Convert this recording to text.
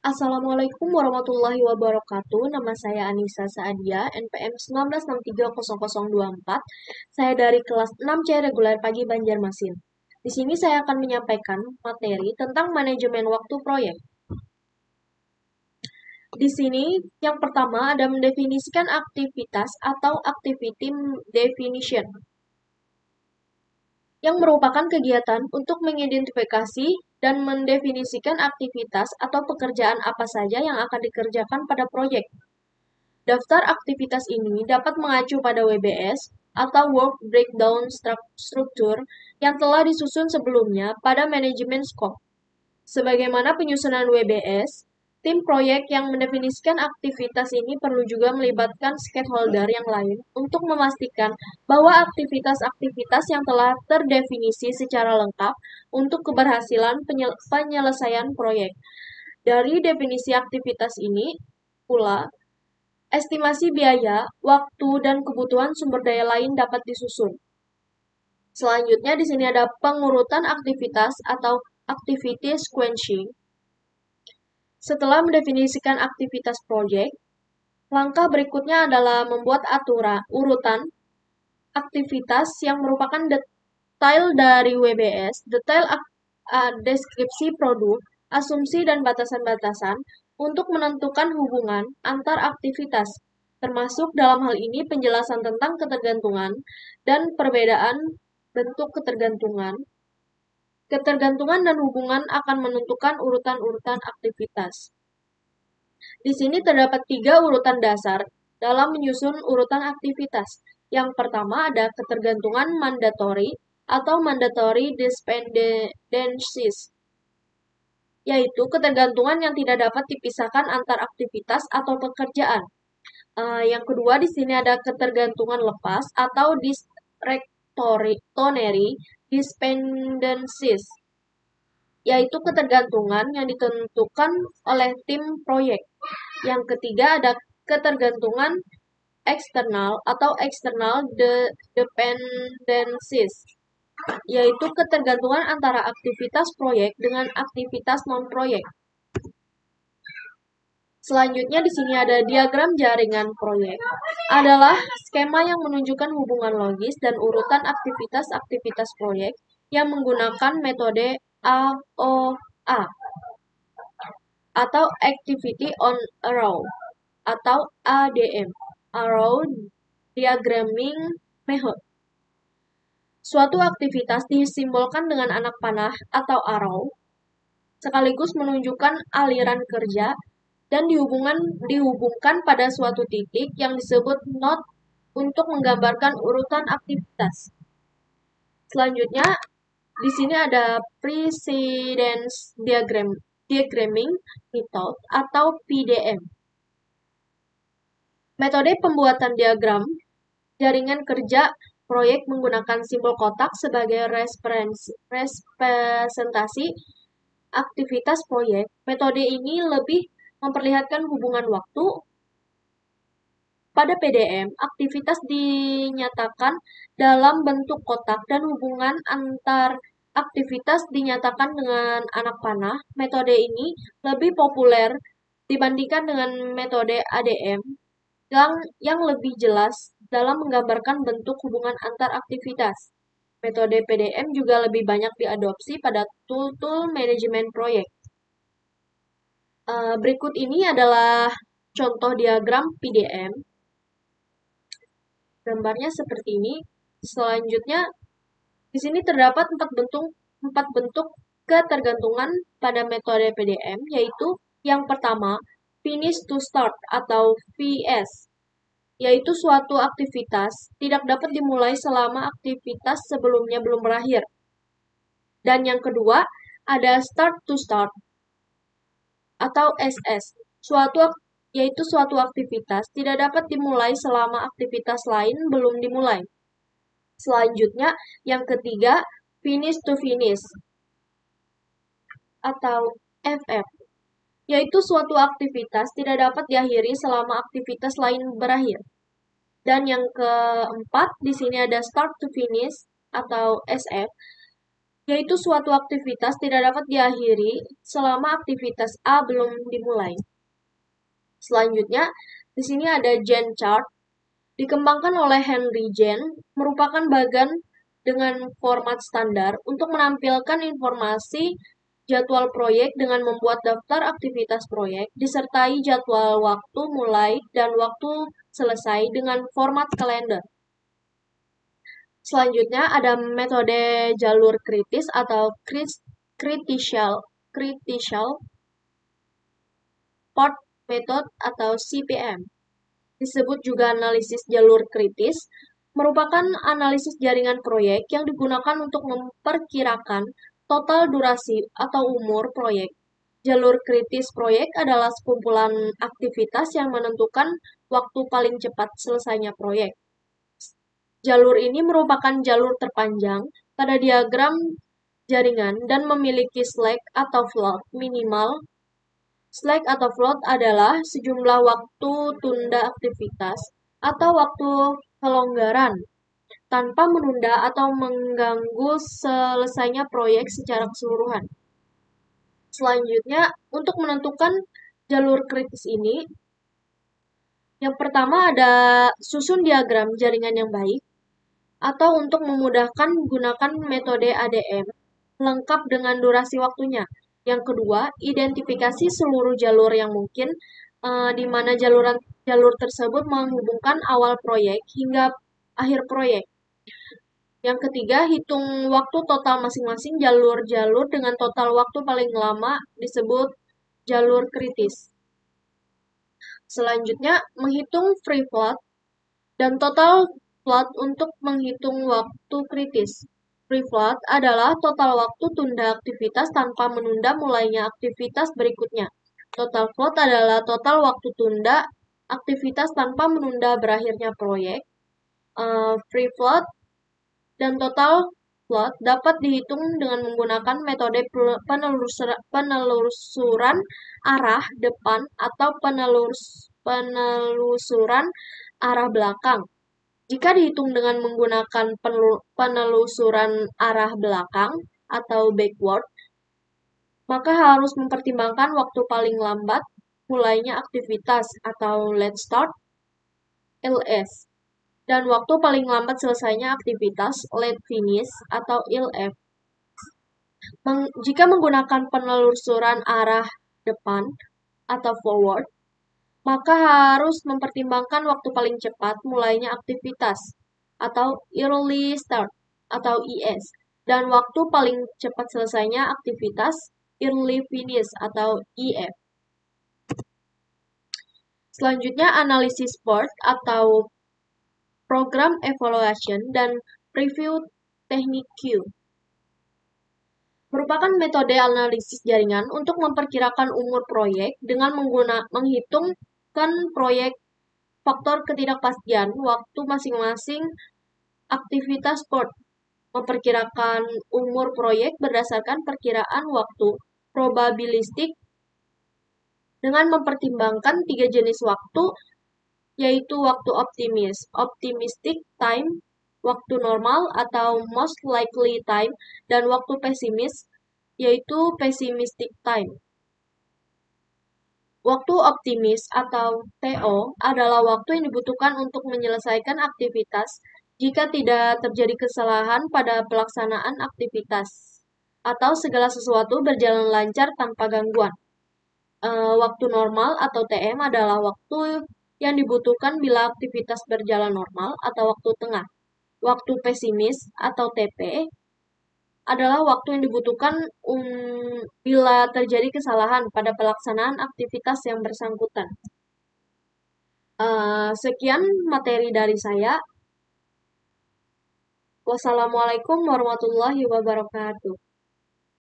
Assalamualaikum warahmatullahi wabarakatuh. Nama saya Anissa Saadia, NPM 19630024. Saya dari kelas 6C reguler pagi Banjarmasin. Di sini saya akan menyampaikan materi tentang manajemen waktu proyek. Di sini yang pertama ada mendefinisikan aktivitas atau activity definition, yang merupakan kegiatan untuk mengidentifikasi dan mendefinisikan aktivitas atau pekerjaan apa saja yang akan dikerjakan pada proyek. Daftar aktivitas ini dapat mengacu pada WBS atau Work Breakdown Structure yang telah disusun sebelumnya pada manajemen scope. Sebagaimana penyusunan WBS, tim proyek yang mendefinisikan aktivitas ini perlu juga melibatkan stakeholder yang lain untuk memastikan bahwa aktivitas-aktivitas yang telah terdefinisi secara lengkap untuk keberhasilan penyelesaian proyek. Dari definisi aktivitas ini pula, estimasi biaya, waktu, dan kebutuhan sumber daya lain dapat disusun. Selanjutnya di sini ada pengurutan aktivitas atau activity sequencing. Setelah mendefinisikan aktivitas proyek, langkah berikutnya adalah membuat urutan aktivitas yang merupakan detail dari WBS, detail deskripsi produk, asumsi dan batasan-batasan untuk menentukan hubungan antar aktivitas, termasuk dalam hal ini penjelasan tentang ketergantungan dan perbedaan bentuk ketergantungan. Ketergantungan dan hubungan akan menentukan urutan-urutan aktivitas. Di sini terdapat 3 urutan dasar dalam menyusun urutan aktivitas. Yang pertama ada ketergantungan mandatory atau mandatory dependencies, yaitu ketergantungan yang tidak dapat dipisahkan antar aktivitas atau pekerjaan. Yang kedua di sini ada ketergantungan lepas atau discretionary dependencies, yaitu ketergantungan yang ditentukan oleh tim proyek. Yang ketiga ada ketergantungan eksternal atau external dependencies, yaitu ketergantungan antara aktivitas proyek dengan aktivitas non-proyek. Selanjutnya di sini ada diagram jaringan proyek. Adalah skema yang menunjukkan hubungan logis dan urutan aktivitas-aktivitas proyek yang menggunakan metode AOA atau Activity on a Row atau ADM, Arrow Diagramming Method. Suatu aktivitas disimbolkan dengan anak panah atau arrow, sekaligus menunjukkan aliran kerja dan dihubungkan pada suatu titik yang disebut node untuk menggambarkan urutan aktivitas. Selanjutnya, di sini ada precedence diagramming method atau PDM. Metode pembuatan diagram jaringan kerja proyek menggunakan simbol kotak sebagai representasi aktivitas proyek. Metode ini lebih memperlihatkan hubungan waktu. Pada PDM, aktivitas dinyatakan dalam bentuk kotak dan hubungan antar aktivitas dinyatakan dengan anak panah. Metode ini lebih populer dibandingkan dengan metode ADM yang lebih jelas dalam menggambarkan bentuk hubungan antar aktivitas. Metode PDM juga lebih banyak diadopsi pada tool-tool manajemen proyek. Berikut ini adalah contoh diagram PDM. Gambarnya seperti ini. Selanjutnya, di sini terdapat 4 bentuk ketergantungan pada metode PDM, yaitu yang pertama, finish to start atau VS, yaitu suatu aktivitas tidak dapat dimulai selama aktivitas sebelumnya belum berakhir. Dan yang kedua, ada start to start atau SS, yaitu suatu aktivitas tidak dapat dimulai selama aktivitas lain belum dimulai. Selanjutnya, yang ketiga, finish to finish atau FF, yaitu suatu aktivitas tidak dapat diakhiri selama aktivitas lain berakhir. Dan yang keempat, di sini ada start to finish atau SF, yaitu suatu aktivitas tidak dapat diakhiri selama aktivitas A belum dimulai. Selanjutnya, di sini ada Gantt chart, dikembangkan oleh Henry Gantt, merupakan bagan dengan format standar untuk menampilkan informasi jadwal proyek dengan membuat daftar aktivitas proyek, disertai jadwal waktu mulai dan waktu selesai dengan format kalender. Selanjutnya ada metode jalur kritis atau critical path method atau CPM. Disebut juga analisis jalur kritis, merupakan analisis jaringan proyek yang digunakan untuk memperkirakan total durasi atau umur proyek. Jalur kritis proyek adalah sekumpulan aktivitas yang menentukan waktu paling cepat selesainya proyek. Jalur ini merupakan jalur terpanjang pada diagram jaringan dan memiliki slack atau float minimal. Slack atau float adalah sejumlah waktu tunda aktivitas atau waktu kelonggaran tanpa menunda atau mengganggu selesainya proyek secara keseluruhan. Selanjutnya, untuk menentukan jalur kritis ini, yang pertama ada susun diagram jaringan yang baik, atau untuk memudahkan gunakan metode ADM, lengkap dengan durasi waktunya. Yang kedua, identifikasi seluruh jalur yang mungkin, di mana jalur tersebut menghubungkan awal proyek hingga akhir proyek. Yang ketiga, hitung waktu total masing-masing jalur-jalur dengan total waktu paling lama disebut jalur kritis. Selanjutnya, menghitung free float dan total float untuk menghitung waktu kritis. Free float adalah total waktu tunda aktivitas tanpa menunda mulainya aktivitas berikutnya. Total float adalah total waktu tunda aktivitas tanpa menunda berakhirnya proyek. Free float dan total float dapat dihitung dengan menggunakan metode penelusuran arah depan atau penelusuran arah belakang. Jika dihitung dengan menggunakan penelusuran arah belakang atau backward, maka harus mempertimbangkan waktu paling lambat mulainya aktivitas atau late start (LS) dan waktu paling lambat selesainya aktivitas late finish atau LF. Jika menggunakan penelusuran arah depan atau forward, maka harus mempertimbangkan waktu paling cepat mulainya aktivitas atau early start atau ES dan waktu paling cepat selesainya aktivitas early finish atau EF. Selanjutnya analisis PERT atau program evaluation dan review teknik Q. Merupakan metode analisis jaringan untuk memperkirakan umur proyek dengan menghitungkan proyek faktor ketidakpastian waktu masing-masing aktivitas PERT. Memperkirakan umur proyek berdasarkan perkiraan waktu probabilistik dengan mempertimbangkan 3 jenis waktu, yaitu waktu optimistic time, waktu normal atau most likely time, dan waktu pesimis, yaitu pessimistic time. Waktu optimis atau TO adalah waktu yang dibutuhkan untuk menyelesaikan aktivitas jika tidak terjadi kesalahan pada pelaksanaan aktivitas atau segala sesuatu berjalan lancar tanpa gangguan. Waktu normal atau TM adalah waktu yang dibutuhkan bila aktivitas berjalan normal atau waktu tengah. Waktu pesimis atau TP adalah waktu yang dibutuhkan bila terjadi kesalahan pada pelaksanaan aktivitas yang bersangkutan. Sekian materi dari saya. Wassalamualaikum warahmatullahi wabarakatuh.